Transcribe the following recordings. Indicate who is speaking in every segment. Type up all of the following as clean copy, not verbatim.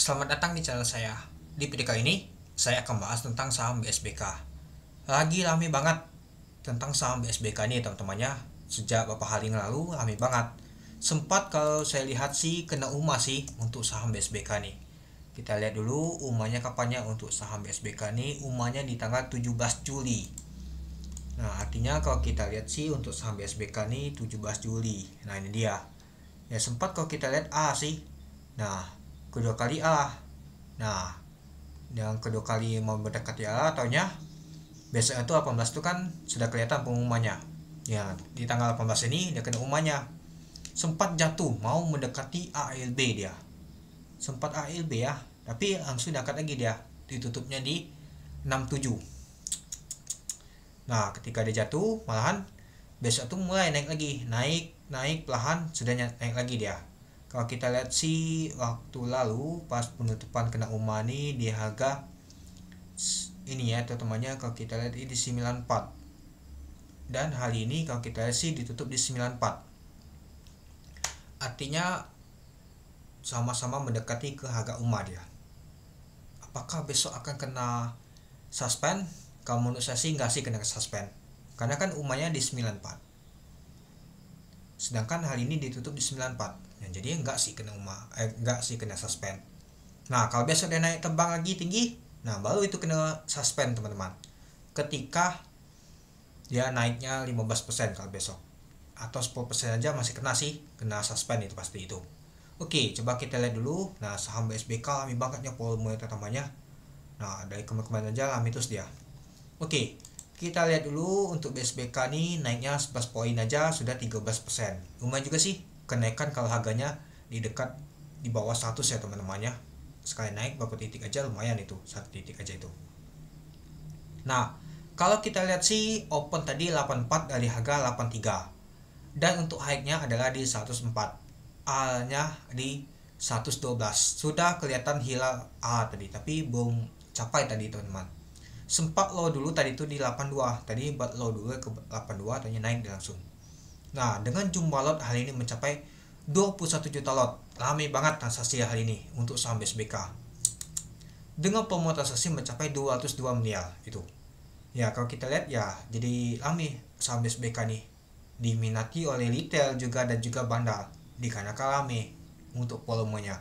Speaker 1: Selamat datang di channel saya. Di video kali ini, saya akan bahas tentang saham BSBK. Lagi rame banget tentang saham BSBK ini teman-temannya. Sejak beberapa hari yang lalu rame banget. Sempat kalau saya lihat sih kena UMA sih untuk saham BSBK nih. Kita lihat dulu UMA-nya kapannya untuk saham BSBK nih. UMA-nya di tanggal 17 Juli. Nah, artinya kalau kita lihat sih untuk saham BSBK nih 17 Juli. Nah, ini dia. Ya sempat kalau kita lihat A sih. Nah, kedua kali A. Nah, yang kedua kali mau mendekati A, taunya besok itu 18 itu kan sudah kelihatan pengumumannya. Ya, di tanggal 18 ini dia kena umumannya. Sempat jatuh mau mendekati ALB dia. Sempat ALB ya, tapi langsung diangkat lagi dia. Ditutupnya di 67. Nah, ketika dia jatuh, malahan besok tuh mulai naik lagi, naik perlahan, sudah naik lagi dia. Kalau kita lihat sih waktu lalu pas penutupan kena UMA nih di harga ini ya teman-temannya, kalau kita lihat ini di 94. Dan hari ini kalau kita lihat sih ditutup di 94. Artinya sama-sama mendekati ke harga UMA dia. Apakah besok akan kena suspend? Kalau menurut saya sih nggak sih kena suspend. Karena kan UMA-nya di 94. Sedangkan hari ini ditutup di 94. Ya, jadi enggak sih kena enggak sih kena suspend. Nah, kalau besok dia naik terbang lagi tinggi, nah baru itu kena suspend teman-teman. Ketika dia naiknya 15% kalau besok. Atau 10% aja masih kena sih, kena suspend itu pasti itu. Oke, coba kita lihat dulu. Nah, saham BSBK lami bangetnya volume teman-temannya. Nah, dari kemarin aja lami terus dia. Oke, kita lihat dulu untuk BSBK nih naiknya 11 poin aja sudah 13%. Lumayan juga sih kenaikan kalau harganya di dekat di bawah 100 ya teman-temannya. Sekali naik beberapa titik aja lumayan itu, 1 titik aja itu. Nah, kalau kita lihat sih open tadi 84 dari harga 83. Dan untuk high-nya adalah di 104. A-nya di 112. Sudah kelihatan hilal A tadi, tapi belum capai tadi teman-teman. Sempat low dulu tadi itu di 82. Tadi buat low dulu ke 82, ternyata naik langsung. Nah, dengan jumlah lot hari ini mencapai 21 juta lot. Ramai banget transaksi hari ini untuk saham BSBK. Dengan volume transaksi mencapai 202 miliar itu. Ya, kalau kita lihat ya jadi ramai saham BSBK nih. Diminati oleh retail juga dan juga bandar. Dikarenakan ramai untuk volumenya.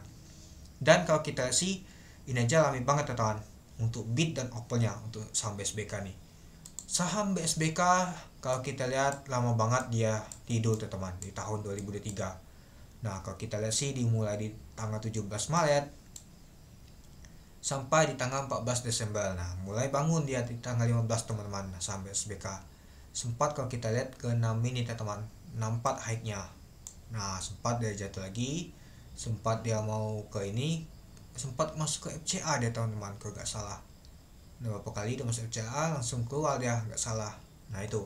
Speaker 1: Dan kalau kita sih ini aja ramai banget teman-teman untuk bid dan opennya untuk saham BSBK nih. Saham BSBK kalau kita lihat lama banget dia tidur teman-teman di tahun 2023. Nah, kalau kita lihat sih dimulai di tanggal 17 Maret sampai di tanggal 14 Desember. Nah, mulai bangun dia di tanggal 15 teman-teman saham BSBK. Sempat kalau kita lihat ke 6 ini teman-teman, 64 high-nya. Nah, sempat dia jatuh lagi, sempat dia mau ke ini, sempat masuk ke FCA dia teman-teman kalau nggak salah. Beberapa kali dia masuk FCA langsung keluar dia nggak salah. Nah itu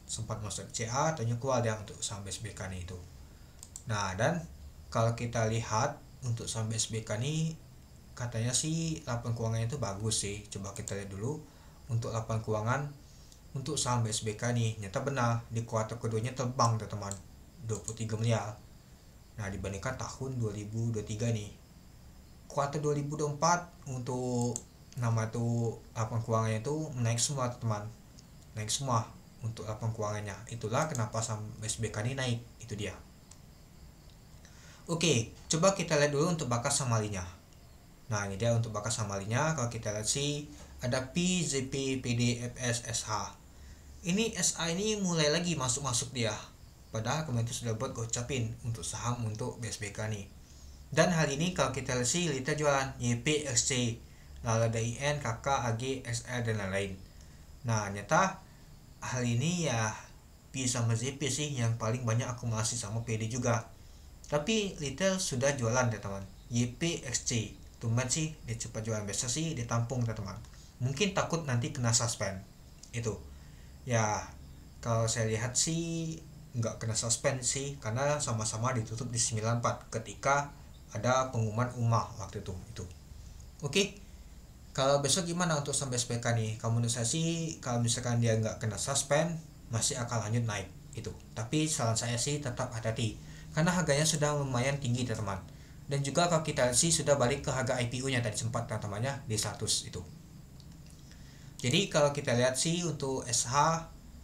Speaker 1: sempat masuk FCA ternyata keluar dia untuk saham BSBK nih itu. Nah, dan kalau kita lihat untuk saham BSBK nih katanya sih laporan keuangannya itu bagus sih. Coba kita lihat dulu untuk laporan keuangan untuk saham BSBK nih. Nyata benar di kuartal keduanya terbang teman-teman, 23 miliar. Nah, dibandingkan tahun 2023 nih. Kuartal 2024 untuk nama itu laporan keuangannya itu naik semua teman, naik semua untuk laporan keuangannya. Itulah kenapa saham BSBK ini naik, itu dia. Oke, coba kita lihat dulu untuk bakas samalinya. Nah, ini dia untuk bakas samalinya. Kalau kita lihat sih ada PZP PDFS SH. Ini SH ini mulai lagi masuk dia, padahal kemarin itu sudah buat gocapin untuk saham untuk BSBK nih. Dan hari ini kalau kita lihat sih kita jualan YPXC, lalu ada IN, KK, AG, SL dan lain-lain. Nah, nyata hari ini ya P sama ZP sih yang paling banyak akumulasi sama PD juga. Tapi retail sudah jualan teman-teman. YPXC tumben sih dia cepat jualan, biasa sih ditampung teman-teman. Mungkin takut nanti kena suspend. Itu. Ya, kalau saya lihat sih nggak kena suspend sih karena sama-sama ditutup di 94 ketika ada pengumuman UMA waktu itu. Oke, kalau besok gimana untuk saham BSBK nih? Kalau menurut saya sih kalau misalkan dia nggak kena suspend masih akan lanjut naik itu. Tapi saran saya sih tetap hati-hati karena harganya sudah lumayan tinggi teman-teman. Dan juga kalau kita lihat sih sudah balik ke harga IPO nya tadi sempat teman-temannya di 100 itu. Jadi kalau kita lihat sih untuk SH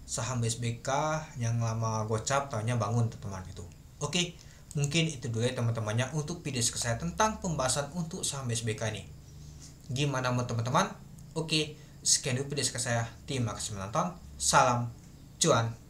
Speaker 1: saham BSBK yang lama gocap tahunya bangun teman-teman itu. Oke, mungkin itu dulu ya teman-temannya untuk video saya tentang pembahasan untuk saham BSBK ini. Gimana menurut teman-teman? Oke, sekian dulu video saya. Terima kasih menonton. Salam cuan.